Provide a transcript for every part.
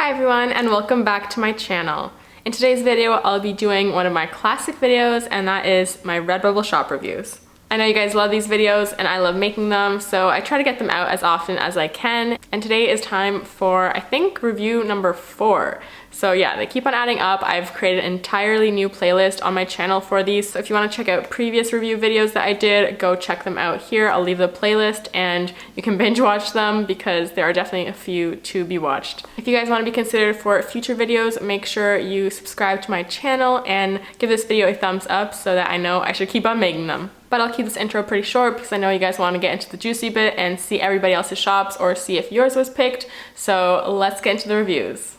Hi everyone and welcome back to my channel. In today's video I'll be doing one of my classic videos, and that is my Redbubble shop reviews. I know you guys love these videos and I love making them, so I try to get them out as often as I can, and today is time for, I think, review number 4. So yeah, they keep on adding up. I've created an entirely new playlist on my channel for these, so if you want to check out previous review videos that I did, go check them out here. I'll leave the playlist and you can binge watch them because there are definitely a few to be watched. If you guys want to be considered for future videos, make sure you subscribe to my channel and give this video a thumbs up so that I know I should keep on making them. But I'll keep this intro pretty short because I know you guys want to get into the juicy bit and see everybody else's shops or see if yours was picked. So let's get into the reviews.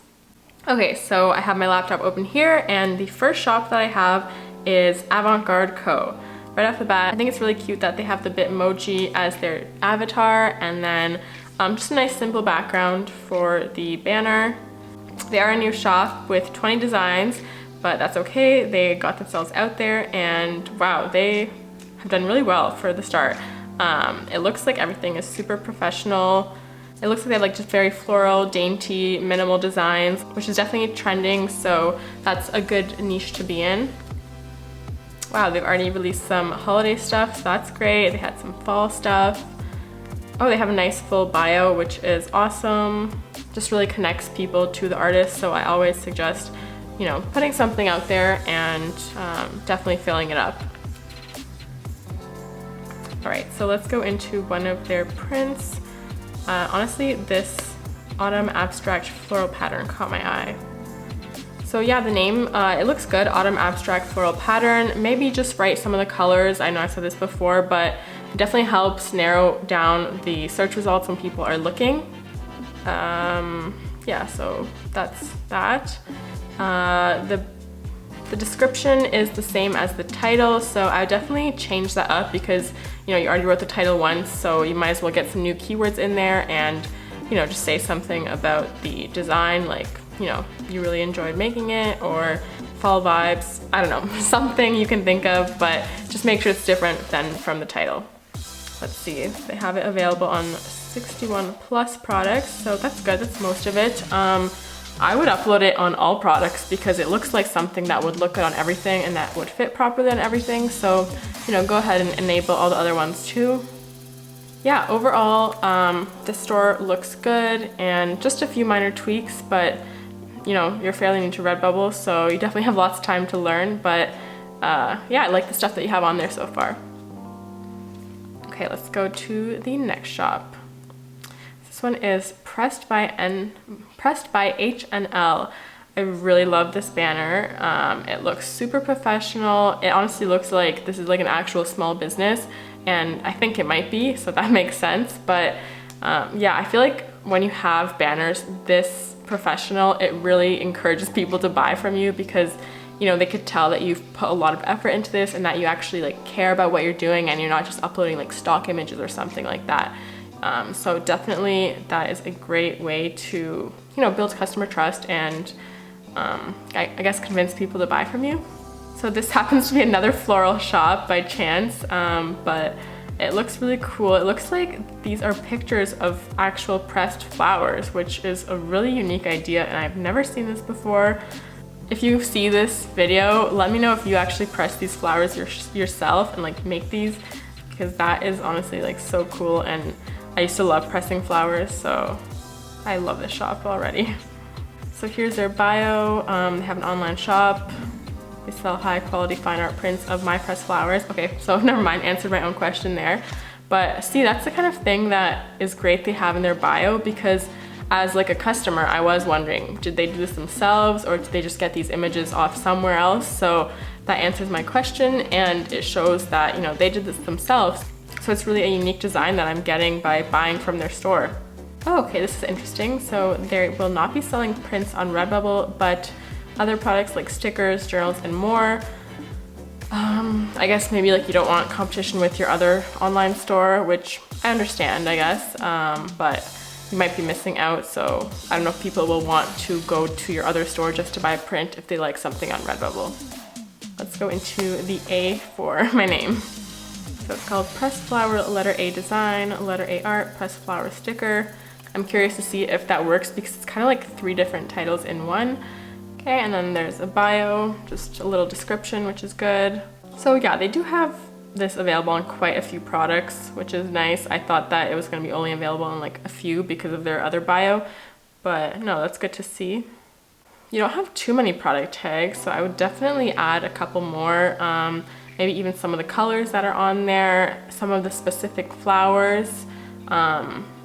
Okay, so I have my laptop open here, and the first shop that I have is Avantgarde Co. Right off the bat, I think it's really cute that they have the Bitmoji as their avatar, and then just a nice simple background for the banner. They are a new shop with 20 designs, but that's okay. They got themselves out there, and wow, they have done really well for the start. It looks like everything is super professional. It looks like they have like just very floral, dainty, minimal designs, which is definitely trending, so that's a good niche to be in. Wow, they've already released some holiday stuff, so that's great. They had some fall stuff. Oh, they have a nice full bio, which is awesome. Just really connects people to the artist, so I always suggest, you know, putting something out there and definitely filling it up. All right, so let's go into one of their prints. Honestly, this autumn abstract floral pattern caught my eye. So yeah, the name, it looks good, autumn abstract floral pattern. Maybe just write some of the colors. I know I said this before, but it definitely helps narrow down the search results when people are looking. Yeah, so that's that. The description is the same as the title, so I definitely change that up because, you know, you already wrote the title once, so you might as well get some new keywords in there and, you know, just say something about the design, like, you know, you really enjoyed making it, or fall vibes, I don't know, something you can think of, but just make sure it's different than from the title. Let's see, they have it available on 61 plus products, so that's good, that's most of it. I would upload it on all products because it looks like something that would look good on everything and that would fit properly on everything. So, you know, go ahead and enable all the other ones too. Yeah, overall, this store looks good and just a few minor tweaks, but you know, you're fairly new to Redbubble, so you definitely have lots of time to learn, but yeah, I like the stuff that you have on there so far. Okay, let's go to the next shop. This one is Pressed by H&L. I really love this banner. It looks super professional. It honestly looks like this is like an actual small business, and I think it might be, so that makes sense. But yeah, I feel like when you have banners this professional, it really encourages people to buy from you because, you know, they could tell that you've put a lot of effort into this and that you actually like care about what you're doing and you're not just uploading like stock images or something like that. So definitely that is a great way to, you know, build customer trust and I guess convince people to buy from you. So this happens to be another floral shop by chance, but it looks really cool. It looks like these are pictures of actual pressed flowers, which is a really unique idea and I've never seen this before. If you see this video, let me know if you actually press these flowers yourself and like make these, because that is honestly like so cool, and I used to love pressing flowers, so I love this shop already. So here's their bio. They have an online shop. They sell high quality fine art prints of my pressed flowers. Okay, so never mind, answered my own question there. But see, that's the kind of thing that is great they have in their bio, because as like a customer, I was wondering, did they do this themselves or did they just get these images off somewhere else? So that answers my question, and it shows that, you know, they did this themselves. So it's really a unique design that I'm getting by buying from their store. Oh, okay, this is interesting. So they will not be selling prints on Redbubble, but other products like stickers, journals, and more. I guess maybe like you don't want competition with your other online store, which I understand, I guess, but you might be missing out. So I don't know if people will want to go to your other store just to buy a print if they like something on Redbubble. Let's go into the A for my name. So it's called Pressed Flower Letter A Design, Letter A Art, Pressed Flower Sticker. I'm curious to see if that works because it's kind of like 3 different titles in one. Okay, and then there's a bio, just a little description, which is good. So yeah, they do have this available on quite a few products, which is nice. I thought that it was going to be only available on like a few because of their other bio, but no, that's good to see. You don't have too many product tags, so I would definitely add a couple more. Maybe even some of the colors that are on there, some of the specific flowers,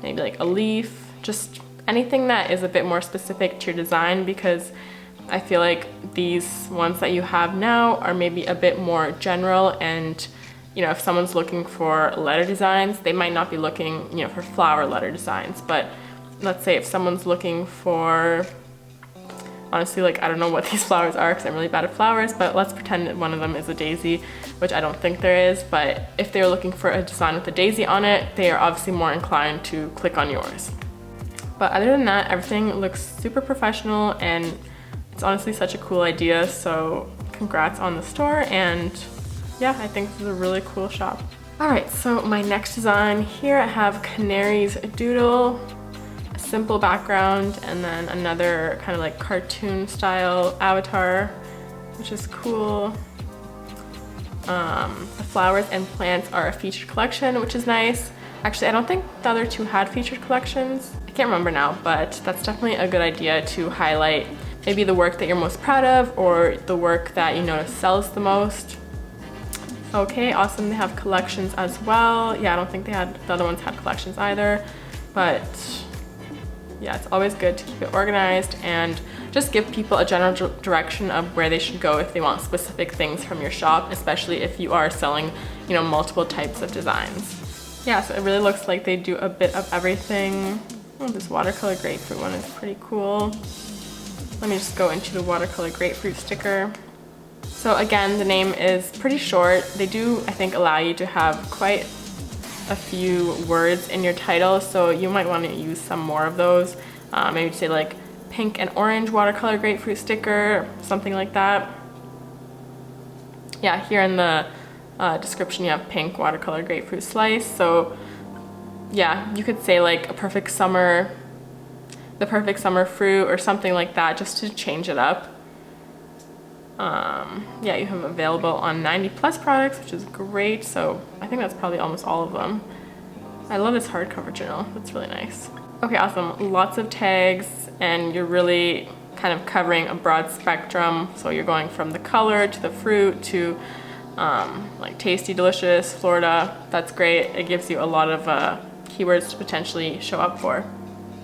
maybe like a leaf, just anything that is a bit more specific to your design, because I feel like these ones that you have now are maybe a bit more general, and you know, if someone's looking for letter designs, they might not be looking, you know, for flower letter designs. But let's say if someone's looking for, honestly, like, I don't know what these flowers are because I'm really bad at flowers, but let's pretend that one of them is a daisy, which I don't think there is. But if they're looking for a design with a daisy on it, they are obviously more inclined to click on yours. But other than that, everything looks super professional, and it's honestly such a cool idea. So congrats on the store, and yeah, I think this is a really cool shop. All right, so my next design here, I have Canary's Doodle, a simple background, and then another kind of like cartoon style avatar, which is cool. The flowers and plants are a featured collection, which is nice. Actually, I don't think the other 2 had featured collections. I can't remember now, but that's definitely a good idea to highlight maybe the work that you're most proud of, or the work that you notice sells the most. Okay, awesome. They have collections as well. Yeah, I don't think the other ones had collections either, but yeah, it's always good to keep it organized and just give people a general direction of where they should go if they want specific things from your shop, especially if you are selling, you know, multiple types of designs. Yeah, so it really looks like they do a bit of everything. Oh, this watercolor grapefruit one is pretty cool. Let me just go into the watercolor grapefruit sticker. So again, the name is pretty short. They do, I think, allow you to have quite a few words in your title, so you might want to use some more of those. Maybe say like pink and orange watercolor grapefruit sticker, something like that. Yeah, here in the description you have pink watercolor grapefruit slice. So yeah, you could say like the perfect summer fruit or something like that, just to change it up. Yeah, you have available on 90+ products, which is great. So I think that's probably almost all of them. I love this hardcover journal. That's really nice. Okay, awesome. Lots of tags, and you're really kind of covering a broad spectrum. So you're going from the color to the fruit to like tasty, delicious, Florida. That's great. It gives you a lot of keywords to potentially show up for.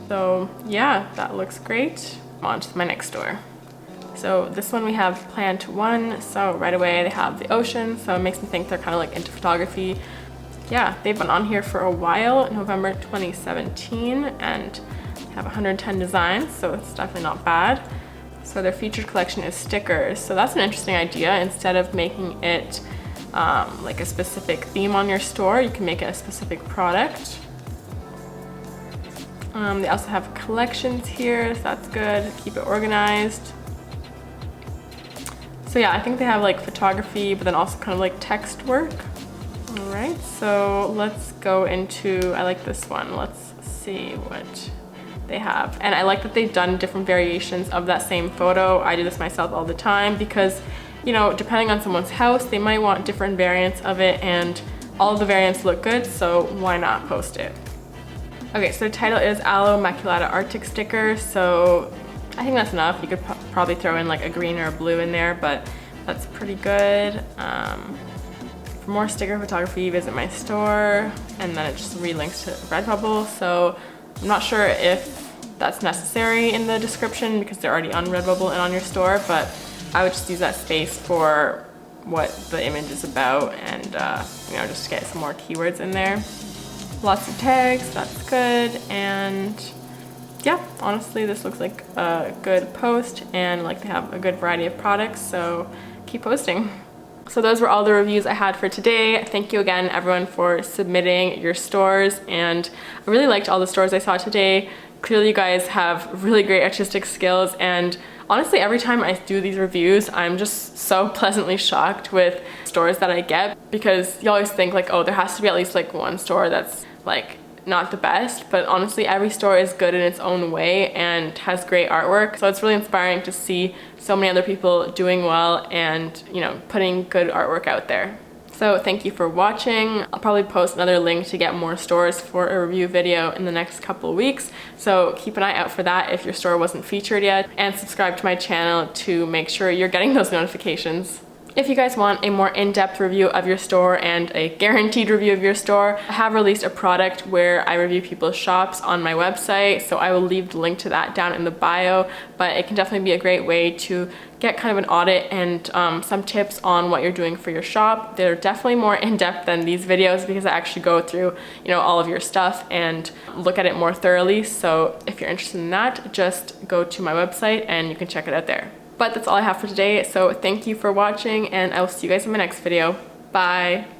So yeah, that looks great. On to my next store. So this one we have plant 1, so right away they have the ocean, so it makes me think they're kind of like into photography. Yeah, they've been on here for a while, November 2017, and have 110 designs, so it's definitely not bad. So their featured collection is stickers, so that's an interesting idea. Instead of making it like a specific theme on your store, you can make it a specific product. They also have collections here, so that's good, keep it organized. So yeah, I think they have like photography, but then also kind of like text work. All right, so let's go into, I like this one. Let's see what they have. And I like that they've done different variations of that same photo. I do this myself all the time because, you know, depending on someone's house, they might want different variants of it, and all of the variants look good, so why not post it? Okay, so the title is Aloe Maculata Arctic Sticker, so I think that's enough. You could probably throw in like a green or a blue in there, but that's pretty good. For more sticker photography, visit my store, and then it just relinks to Redbubble. So I'm not sure if that's necessary in the description because they're already on Redbubble and on your store, but I would just use that space for what the image is about, and you know, just to get some more keywords in there. Lots of tags, that's good, and yeah, honestly, this looks like a good post, and like they have a good variety of products, so keep posting. So those were all the reviews I had for today. Thank you again, everyone, for submitting your stores, and I really liked all the stores I saw today. Clearly, you guys have really great artistic skills, and honestly, every time I do these reviews, I'm just so pleasantly shocked with stores that I get, because you always think like, oh, there has to be at least like one store that's like not the best, but honestly every store is good in its own way and has great artwork. So it's really inspiring to see so many other people doing well and, you know, putting good artwork out there. So thank you for watching. I'll probably post another link to get more stores for a review video in the next couple of weeks. So keep an eye out for that if your store wasn't featured yet, and subscribe to my channel to make sure you're getting those notifications. If you guys want a more in-depth review of your store and a guaranteed review of your store, I have released a product where I review people's shops on my website, so I will leave the link to that down in the bio, but it can definitely be a great way to get kind of an audit and some tips on what you're doing for your shop. They're definitely more in-depth than these videos because I actually go through, you know, all of your stuff and look at it more thoroughly. So if you're interested in that, just go to my website and you can check it out there. But that's all I have for today, so thank you for watching, and I will see you guys in my next video. Bye!